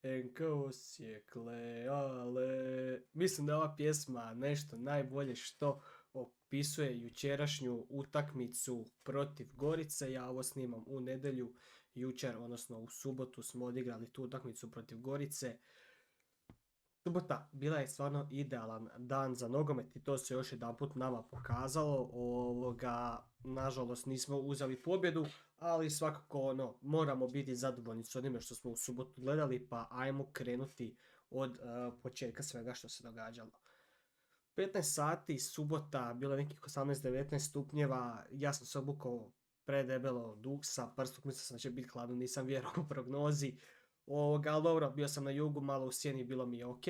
Enka Osijek, le, ale. Mislim da je ova pjesma nešto najbolje što opisuje jučerašnju utakmicu protiv Gorice. Ja ovo snimam u nedjelju, jučer, odnosno u subotu smo odigrali tu utakmicu protiv Gorice. Subota bila je stvarno idealan dan za nogomet i to se još jedanput nama pokazalo. Nažalost nismo uzeli pobjedu, ali svakako moramo biti zadovoljni s onime što smo u subotu gledali, pa ajmo krenuti od početka svega što se događalo. 15 sati, subota, bilo je nekih 18-19 stupnjeva, ja sam se obukao predebelo duksa, prstog mislio sam da će biti hladno, nisam vjerovao u prognozi. Ali dobro, bio sam na jugu, malo u sjeni, bilo mi je ok.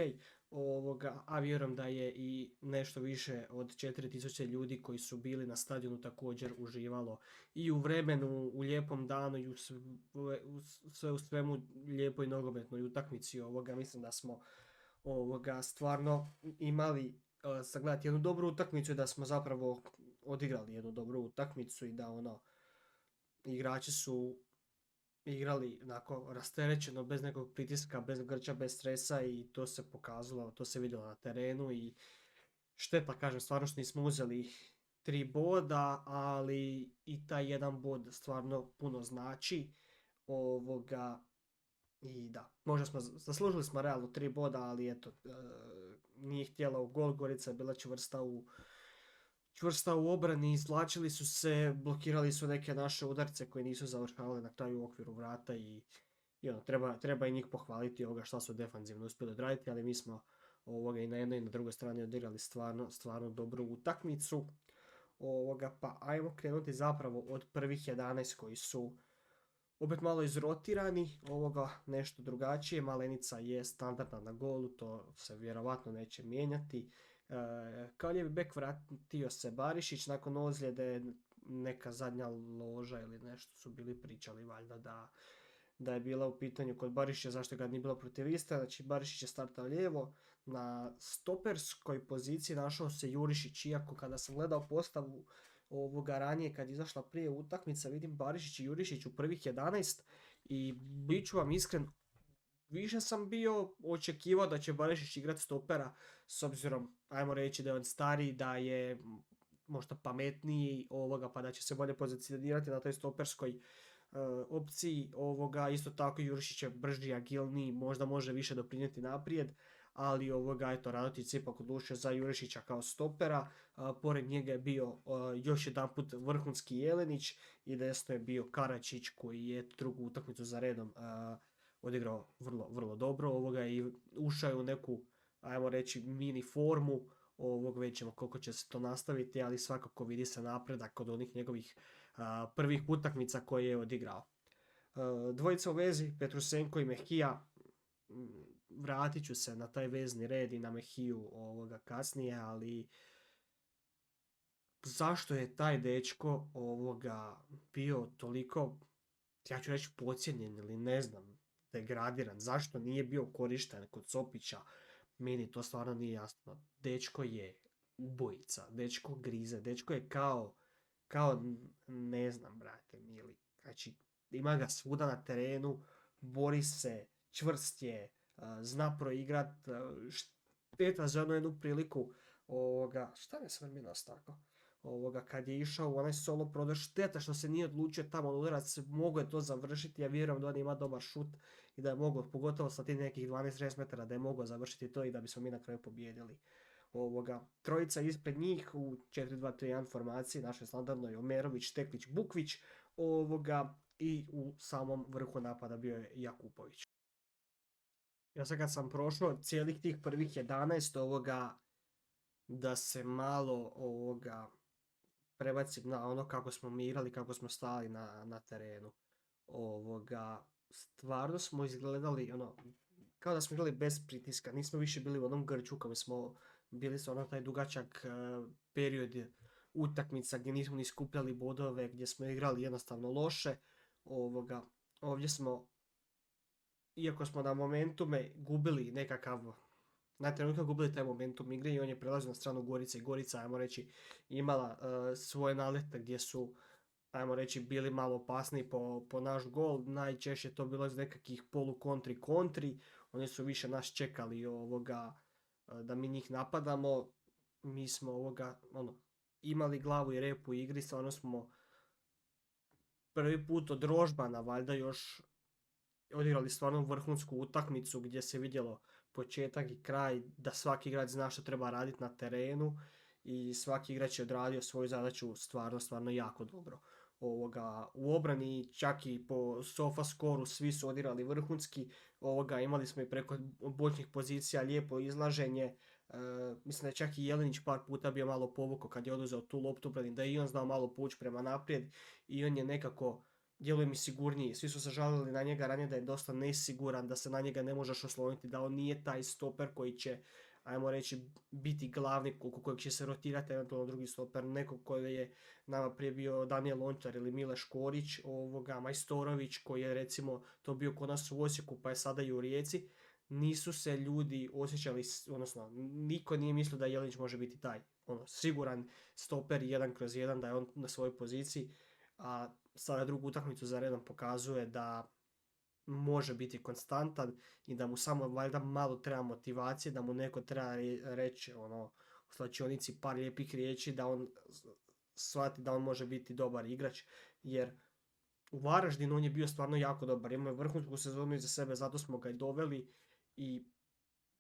A vjerujem da je i nešto više od 4000 ljudi koji su bili na stadionu također uživalo i u vremenu, u lijepom danu i sve u svemu lijepoj nogometnoj utakmici. Mislim da smo stvarno imali sagledati jednu dobru utakmicu i da smo zapravo odigrali jednu dobru utakmicu i da igrači su igrali onako rasterećeno, bez nekog pritiska, bez grča, bez stresa i to se pokazalo, to se vidjelo na terenu i šteta, kažem, stvarno što nismo uzeli 3 boda, ali i taj jedan bod stvarno puno znači. I da, možda smo, zaslužili smo realno 3 boda, ali eto, nije htjela u gol, Gorica je bila čvrsta u obrani, izvlačili su se, blokirali su neke naše udarce koji nisu završavali na kraju u okviru vrata i treba i njih pohvaliti šta su defanzivno uspjeli odraditi, ali mi smo i na jednoj i na drugoj strani odigrali stvarno dobru utakmicu. Pa ajmo krenuti zapravo od prvih 11 koji su opet malo izrotirani, nešto drugačije. Malenica je standardna na golu, to se vjerovatno neće mijenjati. Kao lijevi bek vratio se Barišić nakon ozljede, neka zadnja loža ili nešto su bili pričali valjda da je bila u pitanju kod Barišića, zašto ga nije bilo protiv Istre. Znači Barišić je startao lijevo, na stoperskoj poziciji našao se Jurišić, iako kada sam gledao postavu ranije kad je izašla prije utakmica, vidim Barišić i Jurišić u prvih 11 i bit ću vam iskren, više sam bio očekivao da će Barišić igrati stopera, s obzirom, ajmo reći da je on stariji, da je možda pametniji, pa da će se bolje pozicionirati na toj stoperskoj opciji. Isto tako Jurišić je brži, agilniji, možda može više doprinijeti naprijed, ali eto, Radotić ipak odlučio za Jurišića kao stopera. Pored njega je bio još jedanput vrhunski Jelenić i desno je bio Karačić koji je drugu utakmicu za redom odigrao vrlo dobro i ušao je u neku, ajmo reći, mini formu. Vidjet ćemo koliko će se to nastaviti, ali svakako vidi se napredak od onih njegovih prvih utakmica koje je odigrao. Dvojica u vezi, Petrusenko i Mehija, vratit ću se na taj vezni red i na Mehiju kasnije, ali zašto je taj dečko bio toliko, ja ću reći, podcijenjen ili ne znam, degradiran, zašto nije bio korišten kod Sopića, meni to stvarno nije jasno. Dečko je ubojica, dečko grize, dečko je kao ne znam, brate mili, znači ima ga svuda na terenu, bori se, čvrst je, zna proigrat, šteta za jednu priliku, šta me svrminos tako? Kad je išao u onaj solo prodor, šteta što se nije odlučio tamo udarac, mogo je to završiti, ja vjerujem da on ima dobar šut i da je mogao, pogotovo sa tih nekih 12-13 metara, da je mogao završiti to i da bismo mi na kraju pobijedili. Trojica ispred njih u 4-2-3-1 formaciji, našoj standardnoj, Omerović, Teklić, Bukvić, i u samom vrhu napada bio je Jakupović. Ja sad kad sam prošao cijelih tih prvih 11 da se malo prebacim na ono kako smo mi igrali, kako smo stali na terenu. Stvarno smo izgledali kao da smo igrali bez pritiska, nismo više bili u onom grču kao smo bili sa taj dugačak period utakmica gdje nismo ni skupljali bodove, gdje smo igrali jednostavno loše. Ovdje smo, iako smo na momentume gubili nekakav, na trenutku gubili taj momentum igre i on je prelazio na stranu Gorice i Gorica, ajmo reći, imala svoje nalete gdje su ajmo reći, bili malo opasniji po naš gol. Najčešće to bilo iz nekakvih polu kontri. Oni su više nas čekali da mi njih napadamo. Mi smo imali glavu i rep u igri, stvarno smo prvi put od Rožbana valjda još odigrali stvarno vrhunsku utakmicu gdje se vidjelo početak i kraj, da svaki igrač zna što treba raditi na terenu i svaki igrač je odradio svoju zadaću stvarno jako dobro. U obrani čak i po sofa skoru svi su odigrali vrhunski, imali smo i preko bočnih pozicija lijepo izlaženje. Mislim da je čak i Jelenić par puta bio malo povukao kad je oduzeo tu loptu, da je i on znao malo povući prema naprijed i on je nekako, djeluje mi sigurniji. Svi su se žalili na njega ranije da je dosta nesiguran, da se na njega ne možeš osloniti, da on nije taj stoper koji će, ajmo reći, biti glavni, kojeg će se rotirati eventualno drugi stoper, neko koji je nama prije bio Daniel Lončar ili Mile Škorić, Majstorović koji je recimo to bio kod nas u Osijeku pa je sada i u Rijeci. Nisu se ljudi osjećali, odnosno niko nije mislio da Jelenić može biti taj siguran stoper 1/1, da je on na svojoj poziciji, a sada drugu utakmicu za redom pokazuje da može biti konstantan i da mu samo valjda malo treba motivacije, da mu neko treba reći u slačionici par lijepih riječi, da on shvati da on može biti dobar igrač, jer u Varaždinu on je bio stvarno jako dobar, imao je vrhunsku sezonu iza sebe, zato smo ga i doveli i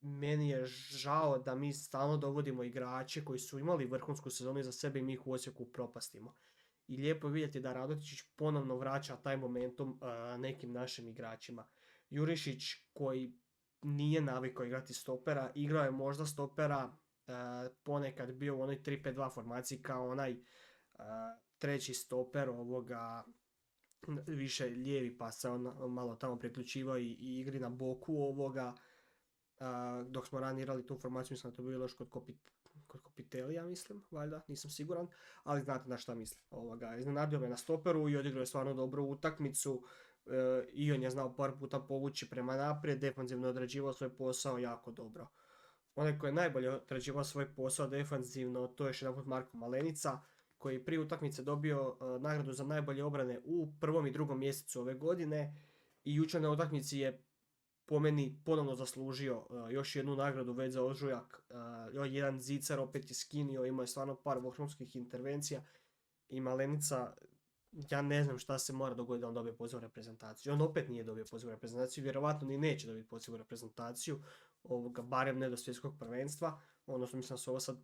meni je žao da mi stalno dovodimo igrače koji su imali vrhunsku sezonu iza sebe i mi ih u Osijeku propastimo. I lijepo je vidjeti da Radotić ponovno vraća taj momentum nekim našim igračima. Jurišić koji nije navikao igrati stopera, igrao je možda stopera ponekad bio u onoj 3-5-2 formaciji kao onaj treći stoper više lijevi, pa se on malo tamo priključivao i igri na boku dok smo ranirali tu formaciju, mislim da to bilo još kod Kopitelija, mislim, valjda, nisam siguran, ali znate na šta mislim. Iznenadio me na stoperu i odigrao je stvarno dobru utakmicu i on je znao par puta povući prema naprijed, defanzivno odrađivao svoj posao jako dobro. Onaj koji je najbolje odrađivao svoj posao defanzivno, to je još jedanput Marko Malenica, koji je prije utakmice dobio nagradu za najbolje obrane u prvom i drugom mjesecu ove godine i jučer na utakmici je po meni ponovno zaslužio još jednu nagradu već za ožujak. Jedan zicar opet je skinio, imao je stvarno par vrhunskih intervencija i Malenica, ja ne znam šta se mora dogoditi da on dobije poziv u reprezentaciju. On opet nije dobio poziv u reprezentaciju, vjerovatno ni neće dobiti poziv u reprezentaciju, barem ne do svjetskog prvenstva, odnosno mislim da su ovo sad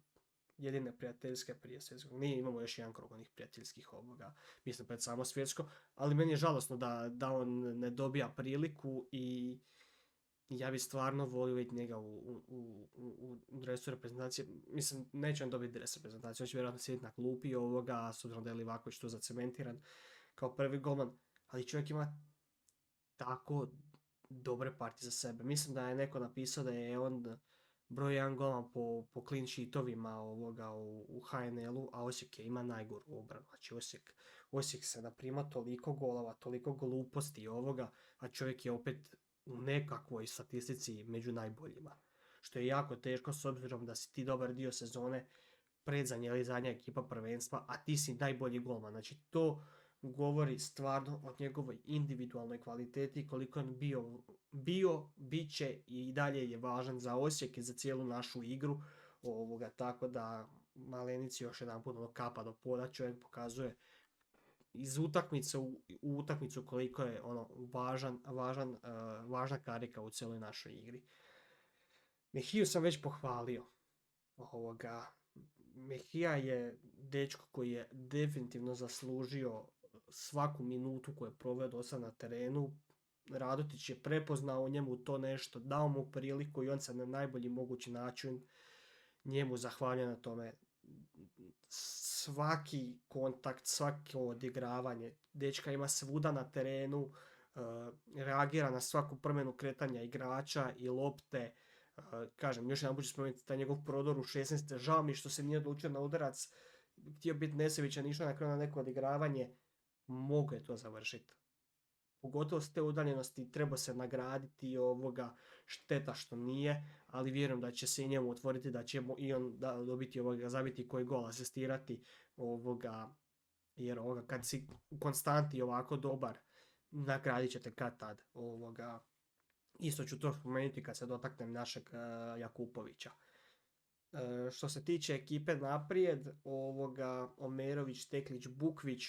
jedine prijateljske prije svjetskog. Nije, imamo još jedan krug onih prijateljskih mislim pred samo svjetsko, ali meni je žalosno da on ne dobija priliku i ja bi stvarno volio vidjeti njega u dresu reprezentacije. Mislim, neće on dobiti dres reprezentacije, on će vjerojatno sjediti na klupi s obzirom da je Livaković tu zacementiran kao prvi golman, ali čovjek ima tako dobre partije za sebe. Mislim da je neko napisao da je on broj 1 golman po clean sheetovima u HNL-u, a Osijek ima najgoru obranu. Znači Osijek se naprima toliko golova, toliko gluposti a čovjek je opet u nekakvoj statistici među najboljima. Što je jako teško s obzirom da si ti dobar dio sezone predzadnja ili zadnja ekipa prvenstva, a ti si najbolji golman. Znači to govori stvarno o njegovoj individualnoj kvaliteti, koliko on bit će i dalje je važan za Osijek i za cijelu našu igru. Tako da Malenici još jedan put kapa do poda, čovjek pokazuje iz utakmice u utakmicu koliko je važna karika u cijeloj našoj igri. Mehiju sam već pohvalio. Mehija je dečko koji je definitivno zaslužio svaku minutu koju je proveo do sad na terenu. Radotić je prepoznao u njemu to nešto, dao mu priliku i on se na najbolji mogući način njemu zahvaljuje na tome. Svaki kontakt, svako odigravanje, dečka ima svuda na terenu, reagira na svaku promjenu kretanja igrača i lopte. Kažem, još jedan put ću spomenuti taj njegov prodor u 16. Žao mi što se nije odlučio na udarac, htio biti nesebičan, išao na kraju na neko odigravanje, mogu je to završiti. Pogotovo s te udaljenosti treba se nagraditi šteta što nije, ali vjerujem da će se i njemu otvoriti, da će i on dobiti zabiti koji gol, asistirati jer kad si u konstanti ovako dobar, nagradit ćete kad tad. Isto ću to spomenuti kad se dotaknem našeg Jakupovića. Što se tiče ekipe naprijed, Omerović, Teklić, Bukvić,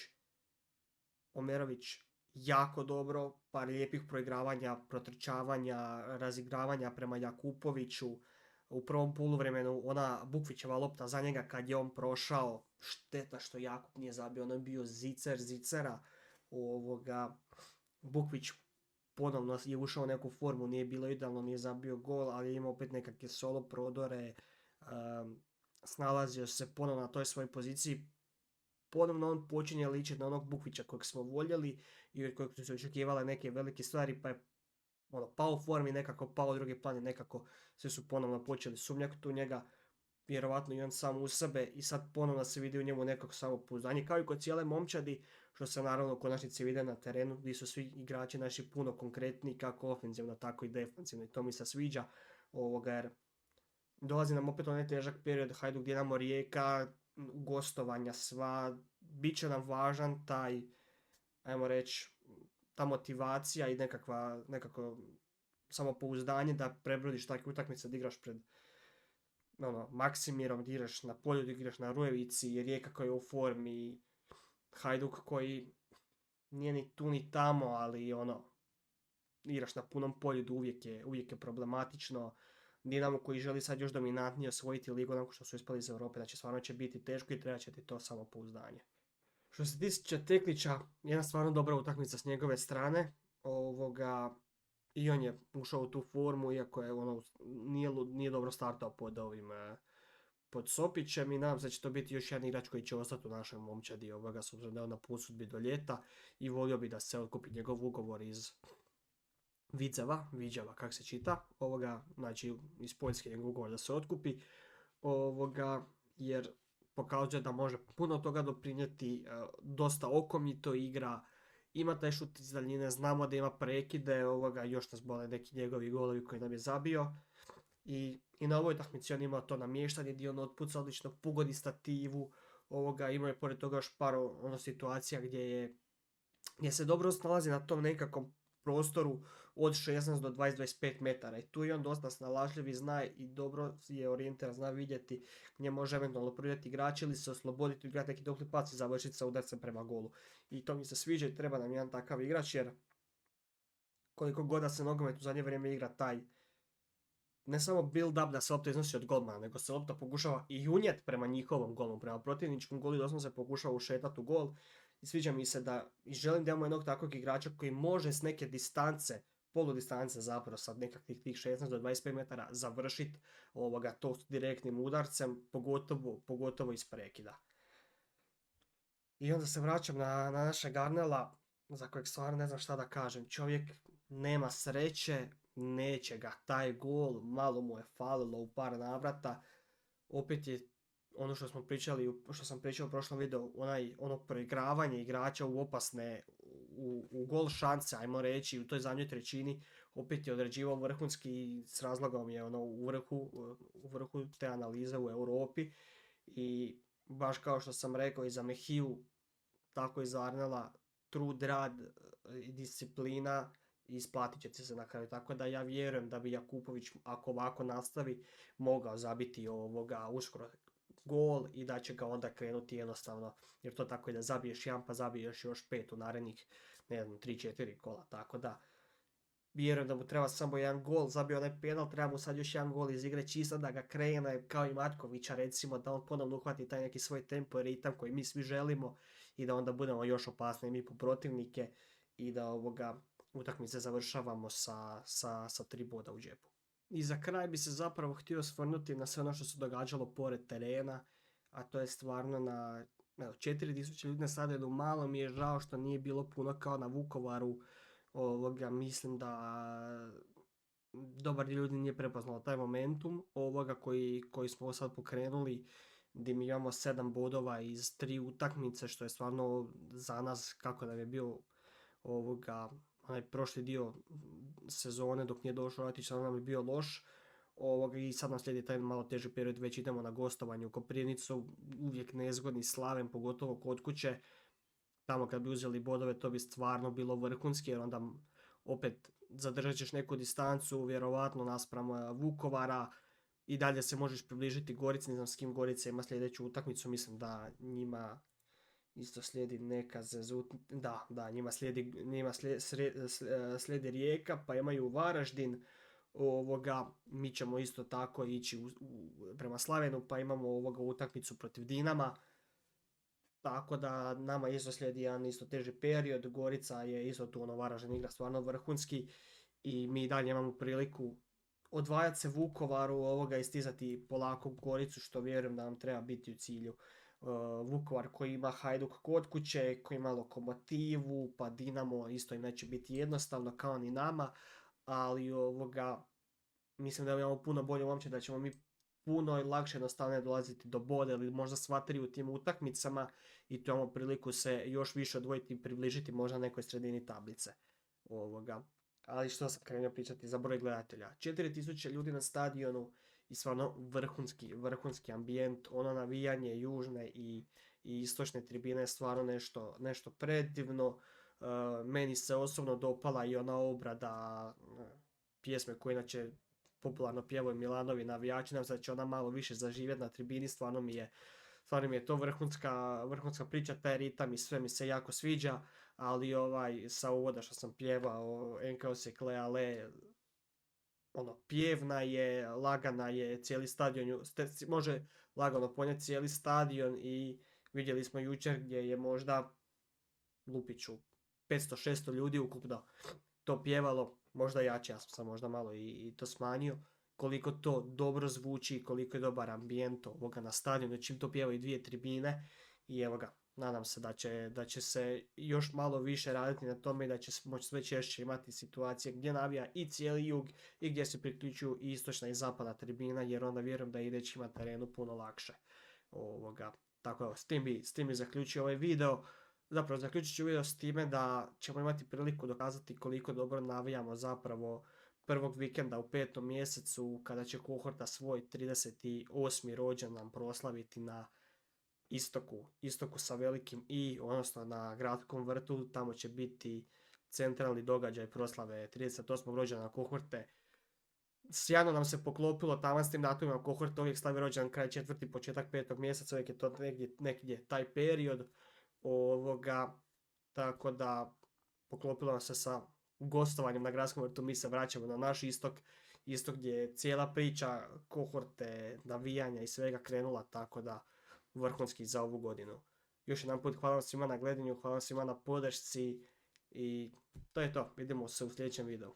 Omerović jako dobro, par lijepih proigravanja, protrčavanja, razigravanja prema Jakupoviću. U prvom poluvremenu ona Bukvićeva lopta za njega kad je on prošao, šteta što Jakup nije zabio, ono je bio zicera. Bukvić ponovno je ušao u neku formu, nije bilo idealno, nije zabio gol, ali je imao opet nekakve solo prodore, snalazio se ponovno na toj svojoj poziciji. Ponovno on počinje ličiti na onog Bukvića kojeg smo voljeli i od kojeg su se očekivale neke velike stvari, pa je pao u formi, nekako pao u drugi plan i nekako sve su ponovno počeli sumnjati u njega, vjerovatno i on sam u sebe, i sad ponovno se vidi u njemu nekako samopouzdanje, kao i kod cijele momčadi, što se naravno u konačnici vide na terenu, gdje su svi igrači naši puno konkretniji, kako ofenzivno, tako i defensivno, i to mi se sviđa, jer dolazi nam opet onaj težak period, Hajduk, Dinamo, Rijeka, gostovanja sva, bit će nam važan taj, ajmo reći, ta motivacija i nekako samopouzdanje da prebrodiš takve utakmice, da igraš pred Maksimirom, da igraš na polju, da igraš na Rujevici, Rijeka koja je u formi, Hajduk koji nije ni tu ni tamo, ali igraš na punom polju, da uvijek je problematično. Dinamo koji želi sad još dominantnije osvojiti ligu nakon što su ispali iz Europe, znači stvarno će biti teško i treba će ti to samopouzdanje. Što se tiče Teklića, jedna stvarno dobra utakmica s njegove strane, i on je ušao u tu formu, iako je nije dobro startao pod Sopićem, i nadam se da će to biti još jedan igrač koji će ostati u našem momčadi, s obzirom da je on na posudbi do ljeta, i volio bi da se otkupi njegov ugovor iz Viđava, kako se čita, znači iz Poljske njegov ugovor da se otkupi, jer pokazuje da može puno toga doprinijeti, dosta okomito igra, ima taj šut iz daljine, znamo da ima prekide, još nas bole neki njegovi golovi koji nam je zabio, i na ovoj utakmici on ima to namještanje gdje on otpuca odlično, pogodi stativu, ima je pored toga još par situacija gdje se dobro snalazi na tom nekakvom prostoru od 16 do 20-25 metara, i tu je on dosta snalažljiv i zna, i dobro je orijentiran, zna vidjeti gdje može eventualno prodati igrač ili se osloboditi, igrati neki dopli pac i završiti sa udarcem prema golu. I to mi se sviđa i treba nam jedan takav igrač, jer koliko god da se nogomet u zadnje vrijeme igra taj ne samo build up da se lopta iznosi od golmana, nego se lopta pokušava i unijeti prema njihovom golu, prema protivničkom golu, i doslovno se pokušava ušetati u gol. I sviđa mi se i želim da imamo jednog takvog igrača koji može s neke distance, poludistance zapravo, sad nekakvih tih 16 do 25 metara završiti to direktnim udarcem, pogotovo iz prekida. I onda se vraćam na našeg Arnela, za kojeg stvarno ne znam šta da kažem. Čovjek nema sreće, neće ga taj gol, malo mu je falilo u par navrata. Opet je ono što sam pričao u prošlom videu, ono proigravanje igrača u opasne, u gol šanse, ajmo reći, u toj zadnjoj trećini, opet je određivao vrhunski, i s razlogom je u vrhu te analize u Europi. I baš kao što sam rekao i za Mehiju, tako i za Arnela, trud, rad i disciplina isplatit će se na kraju. Tako da ja vjerujem da bi Jakupović, ako ovako nastavi, mogao zabiti uskoro gol, i da će ga onda krenuti jednostavno, jer to tako je da zabiješ jedan pa zabiješ još 5 u narednih 3-4 kola, tako da vjerujem da mu treba samo jedan gol, zabio onaj penal, treba mu sad još jedan gol iz igre, čisto da ga krene kao i Matkovića, recimo, da on ponovno uhvati taj neki svoj tempo i ritam koji mi svi želimo, i da onda budemo još opasniji mi po protivnike, i da utakmice završavamo sa 3 boda u džepu. I za kraj bi se zapravo htio osvrnuti na sve ono što se događalo pored terena, a to je stvarno na 4000 ljudi na stadionu. Malo mi je žao što nije bilo puno kao na Vukovaru. Mislim da dobar dio ljudi nije prepoznalo taj momentum koji smo sad pokrenuli, gdje mi imamo 7 bodova iz 3 utakmice, što je stvarno za nas, kako nam je bio onaj prošli dio sezone dok nije došao Ratić, nam je bio loš, i sad nam slijedi taj malo teži period, već idemo na gostovanje u Koprivnicu, uvijek nezgodni, slaven, pogotovo kod kuće, tamo kad bi uzeli bodove to bi stvarno bilo vrhunski jer onda opet zadržat ćeš neku distancu, vjerovatno naspram Vukovara i dalje se možeš približiti Gorici, ne znam s kim Gorica ima sljedeću utakmicu, mislim da njima isto slijedi neka slijedi Rijeka, pa imaju Varaždin, mi ćemo isto tako ići prema Slavenu, pa imamo utakmicu protiv Dinama, tako da nama isto slijedi jedan isto teži period, Gorica je isto tu, Varaždin igra stvarno vrhunski i mi dalje imamo priliku odvajati se Vukovaru, istizati polako Goricu, što vjerujem da nam treba biti u cilju. Vukovar koji ima Hajduk kod kuće, koji ima Lokomotivu, pa Dinamo isto im neće biti jednostavno kao ni nama, ali mislim da imamo puno bolje momče, da ćemo mi puno lakše jednostavno dolaziti do boda ili možda sva tri u tim utakmicama i tu imamo priliku se još više odvojiti i približiti možda nekoj sredini tablice. Ali što sam krenuo pričati za broj gledatelja. 4000 ljudi na stadionu i stvarno vrhunski ambijent, navijanje južne i istočne tribine je stvarno nešto predivno. Meni se osobno dopala i ona obrada pjesme koje inače popularno pjevaju Milanovi navijači, nam se da će ona malo više zaživjeti na tribini, stvarno mi je to vrhunska priča, taj ritam i sve mi se jako sviđa, ali sa uvoda što sam pjevao, NKO se kleale, pjevna je, lagana je, cijeli stadion, može lagano ponijeti cijeli stadion i vidjeli smo jučer gdje je možda lupiću 500-600 ljudi ukupno to pjevalo, možda jače, ja sam sam možda malo i to smanjio, koliko to dobro zvuči, koliko je dobar ambijent na stadionu, čim to pjevaju dvije tribine i nadam se da će se još malo više raditi na tome i da će moći sve češće imati situacije gdje navija i cijeli jug i gdje se priključuju i istočna i zapadna tribina, jer onda vjerujem da idući ima terenu puno lakše. Tako s tim bi zaključio ovaj video. Zapravo zaključit ću video s time da ćemo imati priliku dokazati koliko dobro navijamo zapravo prvog vikenda u 5. mjesecu kada će kohorta svoj 38. rođendan proslaviti na istoku sa velikim i, odnosno na gradskom vrtu, tamo će biti centralni događaj proslave 38. rođendana kohorte. Sjajno nam se poklopilo tamo s tim datumima, kohorta uvijek slavi rođendan kraj 4. početak 5. mjeseca, uvijek je to negdje taj period. Tako da poklopilo nam se sa gostovanjem na gradskom vrtu, mi se vraćamo na naš istok gdje je cijela priča kohorte, navijanja i svega krenula, tako da vrhunski za ovu godinu. Još jedan put hvala svima na gledanju, hvala svima na podršci i to je to, vidimo se u sljedećem videu.